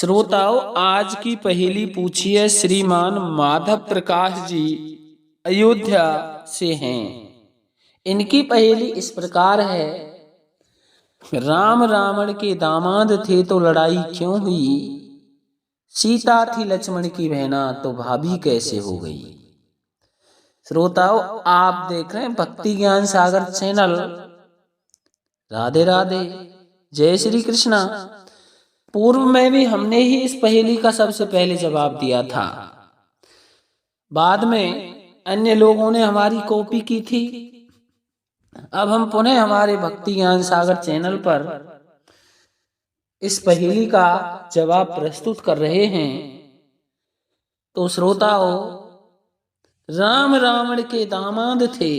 श्रोताओं, आज की पहेली पूछिए श्रीमान माधव प्रकाश जी अयोध्या से हैं। इनकी पहेली इस प्रकार है। राम रावण के दामाद थे तो लड़ाई क्यों हुई? सीता थी लक्ष्मण की बहना तो भाभी कैसे हो गई? श्रोताओं, आप देख रहे हैं भक्ति ज्ञान सागर चैनल। राधे राधे, जय श्री कृष्णा। पूर्व में भी हमने ही इस पहेली का सबसे पहले जवाब दिया था। बाद में अन्य लोगों ने हमारी कॉपी की थी। अब हम पुनः हमारे भक्ति ज्ञान सागर चैनल पर इस पहेली का जवाब प्रस्तुत कर रहे हैं। तो श्रोताओं, राम रावण के दामाद थे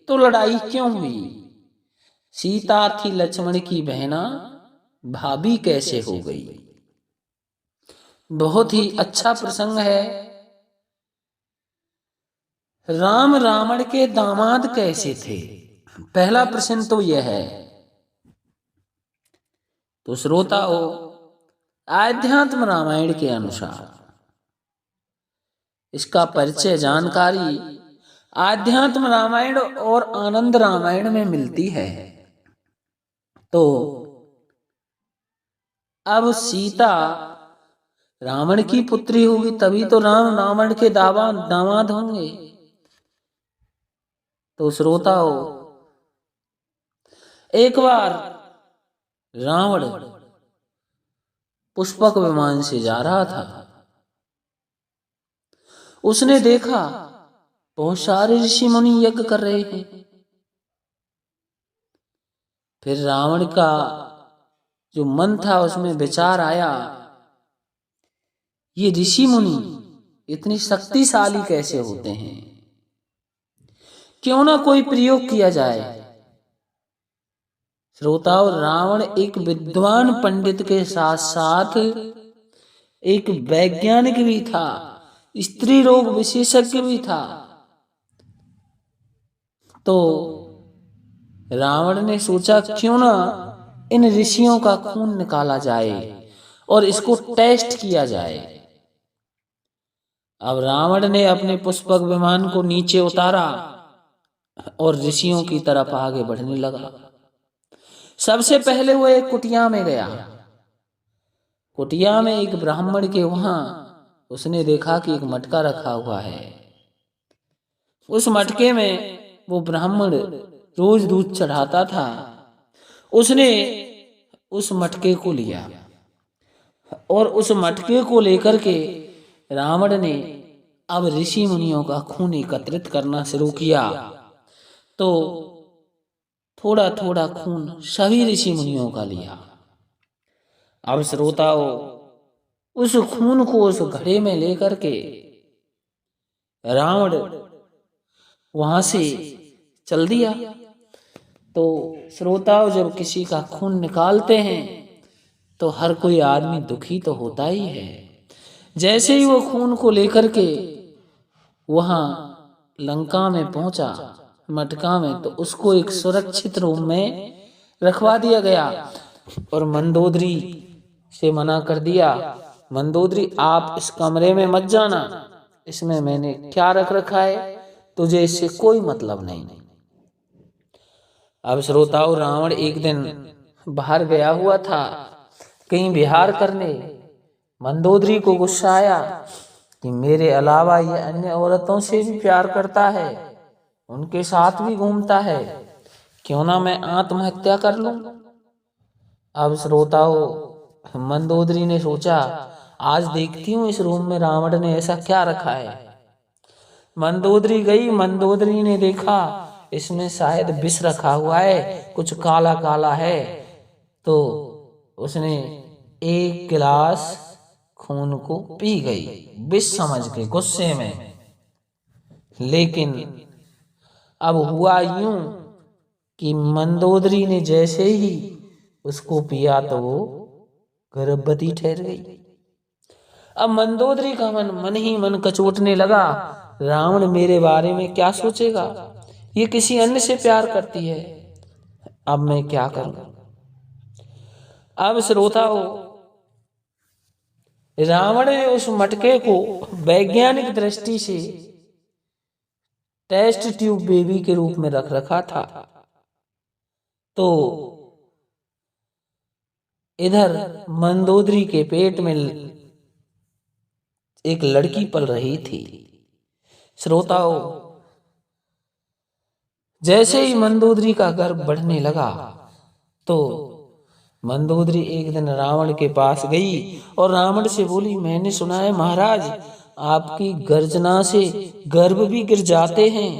तो लड़ाई क्यों हुई? सीता थी लक्ष्मण की बहना, भाभी कैसे हो गई? बहुत ही अच्छा प्रसंग है। राम रावण के दामाद कैसे थे? पहला प्रश्न तो यह है। तो श्रोताओं, आध्यात्म रामायण के अनुसार इसका परिचय जानकारी आध्यात्म रामायण और आनंद रामायण में मिलती है। तो अब सीता रावण की पुत्री होगी, तभी तो राम रावण के दामाद होंगे। तो श्रोताओं, एक बार रावण पुष्पक विमान से जा रहा था। उसने देखा बहुत सारे ऋषि मुनि यज्ञ कर रहे हैं। फिर रावण का जो मन था उसमें विचार आया, ये ऋषि मुनि इतनी शक्तिशाली कैसे होते हैं? क्यों ना कोई प्रयोग किया जाए। श्रोताओं, रावण एक विद्वान पंडित के साथ साथ एक वैज्ञानिक भी था, स्त्री रोग विशेषज्ञ भी था। तो रावण ने सोचा क्यों ना इन ऋषियों का खून निकाला जाए और इसको टेस्ट किया जाए। अब रावण ने अपने पुष्पक विमान को नीचे उतारा और ऋषियों की तरफ आगे बढ़ने लगा। सबसे पहले वो एक कुटिया में गया। कुटिया में एक ब्राह्मण के वहां उसने देखा कि एक मटका रखा हुआ है। उस मटके में वो ब्राह्मण रोज दूध चढ़ाता था। उसने उस मटके को लिया और उस मटके को लेकर के रावण ने अब ऋषि मुनियों का खून एकत्रित करना शुरू किया। तो थोड़ा थोड़ा खून सभी ऋषि मुनियों का लिया। अब श्रोताओं, उस खून को उस घड़े में लेकर के रावण वहां से चल दिया। तो श्रोताओं, जब किसी का खून निकालते हैं तो हर कोई आदमी दुखी तो होता ही है। जैसे ही वो खून को लेकर के वहां लंका में पहुंचा मटका में, तो उसको एक सुरक्षित रूम में रखवा दिया गया और मंदोदरी से मना कर दिया, मंदोदरी आप इस कमरे में मत जाना, इसमें मैंने क्या रख रखा है, तुझे इससे कोई मतलब नहीं। अब श्रोताओं, रावण एक दिन बाहर गया हुआ था कहीं विहार करने। मंदोदरी को गुस्सा आया कि मेरे अलावा ये अन्य औरतों से भी प्यार करता है, उनके साथ भी घूमता है, क्यों ना मैं आत्महत्या कर लूं। अब श्रोताओं, मंदोदरी ने सोचा आज देखती हूँ इस रूम में रावण ने ऐसा क्या रखा है। मंदोदरी गई। मंदोदरी ने देखा इसमें शायद विष रखा हुआ है, कुछ काला काला है। तो उसने एक गिलास खून को पी गई विष समझ के गुस्से में। लेकिन अब हुआ यूं कि मंदोदरी ने जैसे ही उसको पिया तो वो गर्भवती ठहर गई। अब मंदोदरी का मन ही मन कचोटने लगा, रावण मेरे बारे में क्या सोचेगा, ये किसी अन्य से प्यार करती है, अब मैं क्या करूं। अब श्रोताओं, रावण ने उस मटके को वैज्ञानिक दृष्टि से टेस्ट ट्यूब बेबी के रूप में रख रखा था। तो इधर मंदोदरी के पेट में एक लड़की पल रही थी। श्रोताओं, जैसे ही मंदोदरी का गर्भ बढ़ने लगा तो मंदोदरी एक दिन रावण के पास गई और रावण से बोली, मैंने सुना है महाराज, आपकी गर्जना से गर्भ भी गिर जाते हैं,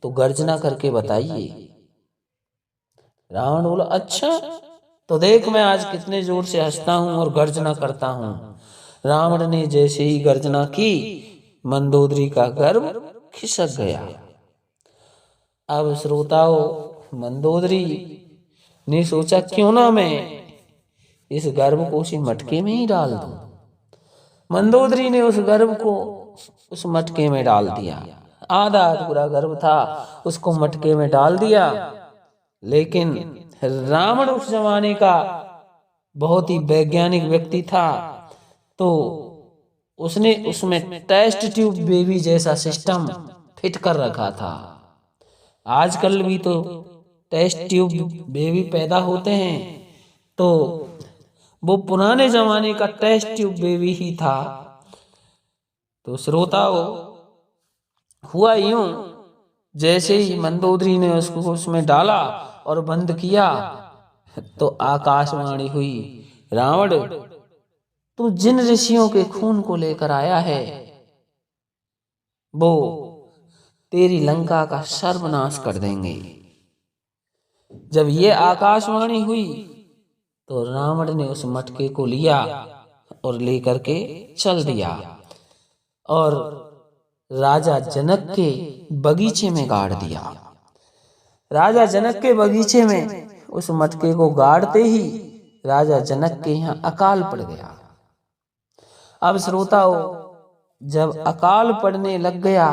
तो गर्जना करके बताइए। रावण बोला, अच्छा, तो देख मैं आज कितने जोर से हंसता हूं और गर्जना करता हूं। रावण ने जैसे ही गर्जना की, मंदोदरी का गर्भ खिसक गया। अब श्रोताओं, मंदोदरी ने सोचा, क्यों ना मैं इस गर्भ को उसी मटके में ही डाल दूं। मंदोदरी ने उस गर्भ को उस मटके में डाल दिया। आधा पूरा गर्भ था, उसको मटके में डाल दिया। लेकिन रावण उस जमाने का बहुत ही वैज्ञानिक व्यक्ति था, तो उसने उसमें टेस्ट ट्यूब बेबी जैसा सिस्टम फिट कर रखा था। आजकल भी तो टेस्ट ट्यूब बेबी पैदा होते हैं, तो वो पुराने जमाने का टेस्ट ट्यूब बेबी ही था। तो श्रोताओं, हुआ यूं, जैसे ही मंदोदरी ने उसको उसमें डाला और बंद किया तो आकाशवाणी हुई, रावण, तू जिन ऋषियों के खून को लेकर आया है वो तेरी लंका का सर्वनाश कर देंगे। जब ये आकाशवाणी हुई तो रावण ने उस मटके को लिया और लेकर के चल दिया और राजा जनक के बगीचे में गाड़ दिया। राजा जनक के बगीचे में उस मटके को गाड़ते ही राजा जनक के यहाँ अकाल पड़ गया। अब श्रोताओं, जब अकाल पड़ने लग गया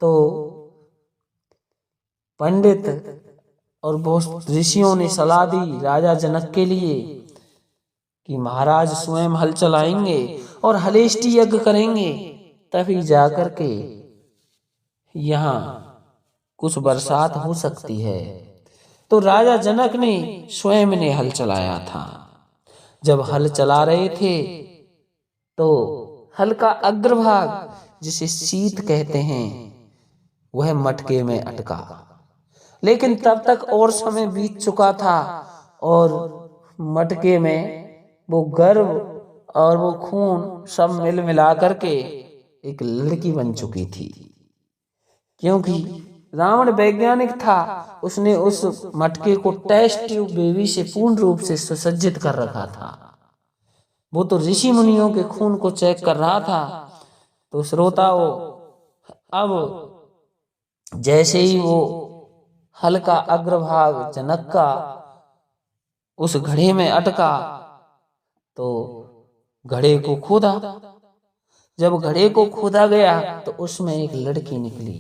तो पंडित और बहुत ऋषियों ने सलाह दी राजा जनक के लिए कि महाराज स्वयं हल चलाएंगे और हलेष्टि यज्ञ करेंगे, तभी जाकर के यहाँ कुछ बरसात हो सकती है। तो राजा जनक ने स्वयं ने हल चलाया था। जब हल चला रहे थे तो हल का अग्रभाग, जिसे शीत कहते हैं, वह मटके में अटका। लेकिन तब तक और समय बीत चुका था और मटके में वो गर्भ और वो खून सब मिल मिला करके एक लड़की बन चुकी थी। क्योंकि रावण वैज्ञानिक था, उसने उस मटके को टेस्ट ट्यूब बेबी से पूर्ण रूप से सुसज्जित कर रखा था। वो तो ऋषि मुनियों के खून को चेक कर रहा था। तो श्रोताओं, अब जैसे ही वो हल का अग्रभाग जनक का उस घड़े में अटका तो घड़े को खोदा। जब घड़े को खोदा गया तो उसमें एक लड़की निकली।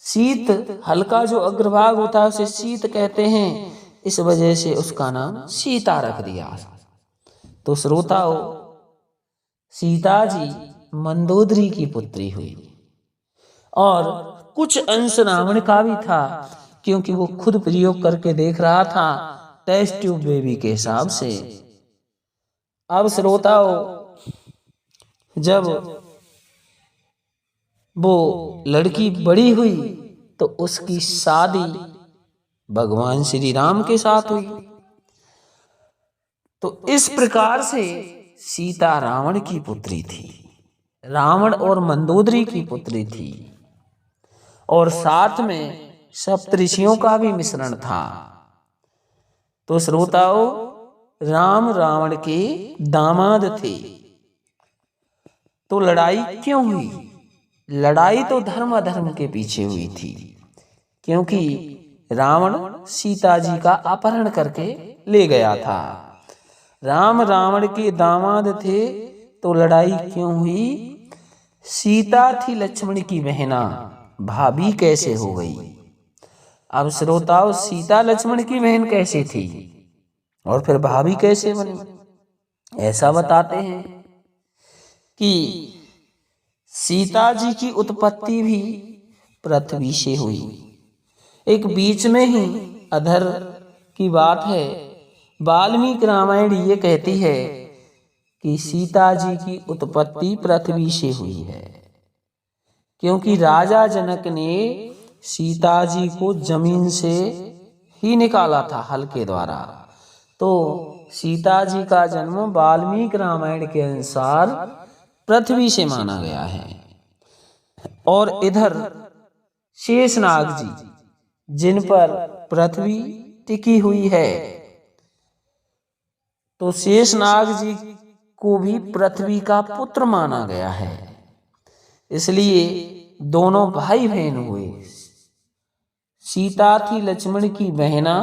शीत, हल्का जो अग्रभाग होता है उसे शीत कहते हैं, इस वजह से उसका नाम सीता रख दिया। तो श्रोताओं, सीता जी मंदोदरी की पुत्री हुई और कुछ अंश रावण का भी था, क्योंकि वो खुद प्रयोग करके देख रहा था टेस्ट ट्यूब बेबी के हिसाब से। अब श्रोताओं, जब वो लड़की बड़ी हुई तो उसकी शादी भगवान श्री राम के साथ हुई। तो इस प्रकार से सीता रावण की पुत्री थी, रावण और मंदोदरी की पुत्री थी, और साथ में सप्तऋषियों का भी मिश्रण था। तो श्रोताओं, राम रावण के दामाद थे। तो लड़ाई क्यों हुई? लड़ाई तो धर्म अधर्म के पीछे हुई थी, क्योंकि रावण सीता जी का अपहरण करके ले गया था। राम रावण के दामाद थे, तो लड़ाई क्यों हुई? सीता थी लक्ष्मण की बहना, भाभी कैसे हो गई? अब श्रोताओं, सीता लक्ष्मण की बहन कैसे थी और फिर भाभी कैसे बनी? ऐसा बताते हैं कि सीता जी की उत्पत्ति भी पृथ्वी से हुई। एक बीच में ही अधर की बात है, वाल्मीकि रामायण ये कहती है कि सीता जी की उत्पत्ति पृथ्वी से हुई है, क्योंकि राजा जनक ने सीता जी को जमीन से ही निकाला था हल के द्वारा। तो सीता जी का जन्म वाल्मीकि रामायण के अनुसार पृथ्वी से माना गया है। और इधर शेषनाग जी जिन पर पृथ्वी टिकी हुई है, तो शेषनाग जी को भी पृथ्वी का पुत्र माना गया है। इसलिए दोनों भाई बहन हुए। सीता थी लक्ष्मण की बहना,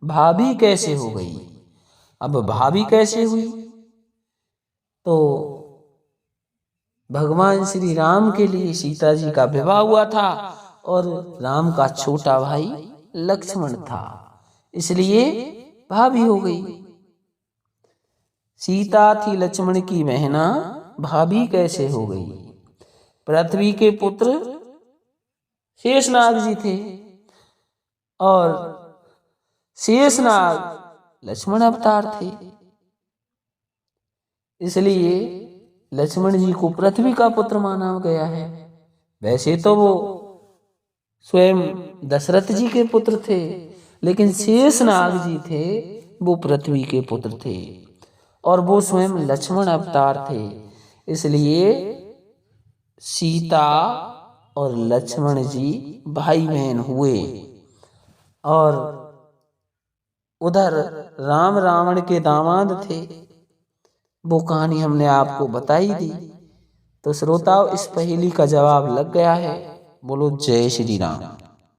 भाभी कैसे हो गई? अब भाभी कैसे हुई? तो भगवान श्री राम के लिए सीता जी का विवाह हुआ था और राम का छोटा भाई लक्ष्मण था, इसलिए भाभी हो गई। सीता थी लक्ष्मण की बहना, भाभी कैसे हो गई? पृथ्वी के पुत्र शेषनाग जी थे और शेषनाग लक्ष्मण अवतार थे, इसलिए लक्ष्मण जी को पृथ्वी का पुत्र माना गया है। वैसे तो वो स्वयं दशरथ जी के पुत्र थे, लेकिन शेषनाग जी थे वो पृथ्वी के पुत्र थे और वो स्वयं लक्ष्मण अवतार थे। इसलिए सीता और लक्ष्मण जी भाई बहन हुए। और उधर राम रावण के दामाद थे, वो कहानी हमने आपको बताई दी। तो श्रोताओं, इस पहेली का जवाब लग गया है। बोलो जय श्री राम।